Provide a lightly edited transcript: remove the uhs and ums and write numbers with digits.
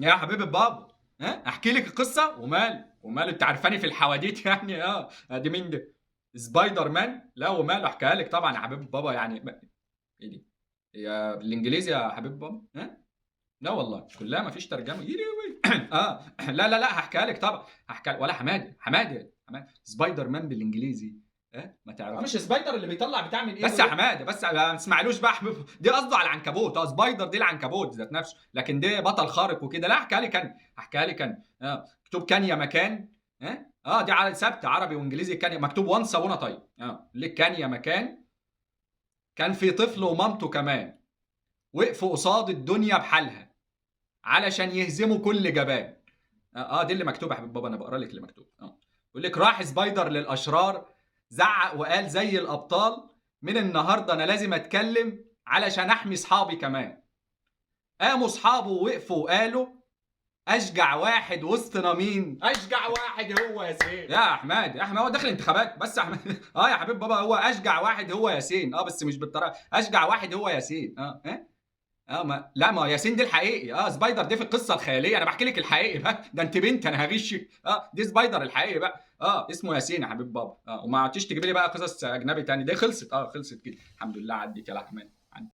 يا حبيبة بابا، ها احكي لك القصه وماله انت عارفاني في الحواديت يعني. ادي مين ده؟ سبايدر مان؟ لا وماله، احكيها لك طبعا يا حبيب بابا يعني. ايه دي؟ هي بالانجليزي يا حبيب بابا؟ ها؟ لا والله كلها ما فيش ترجمه. لا لا لا هحكيها لك طبعا. هحكي ولا حماده سبايدر مان بالانجليزي. ما تعرف مش سبايدر اللي بيطلع بتاع من ايده بس يا حماده، بس ما تسمعلوش بقى حبيب. دي قصده على العنكبوت. سبايدر دي العنكبوت ذات نفسه، لكن ده بطل خارق وكده. لا احكيها لك انا مكتوب كان يا مكان. دي على سبت عربي وانجليزي. كان مكتوب وانس ابونا طيب. ليه كان يا مكان؟ كان في طفل ومامته كمان وقفوا قصاد الدنيا بحالها علشان يهزموا كل جبان. دي اللي مكتوبه يا حبيب بابا، انا بقرا لك اللي مكتوب. بيقول لك راح سبايدر للاشرار، زعق وقال زي الابطال، من النهارده انا لازم اتكلم علشان احمي اصحابي كمان. قاموا اصحابه ووقفوا وقالوا اشجع واحد وسطنا مين؟ اشجع واحد هو ياسين. يا احمد هو داخل انتخابات بس يا احمد. يا حبيب بابا هو اشجع واحد هو ياسين. بس مش بالطريقه اشجع واحد هو ياسين. ما لا، ما ياسين دي الحقيقي. سبايدر دي في القصه الخياليه، انا بحكي لك الحقيقي بقى. ده انت بنت انا هغشك. دي سبايدر الحقيقي بقى. اسمه ياسين يا حبيب بابا. وما عدتيش تجيبي لي بقى قصص اجنبي تاني. دي خلصت كده الحمد لله. عدت يا احمد.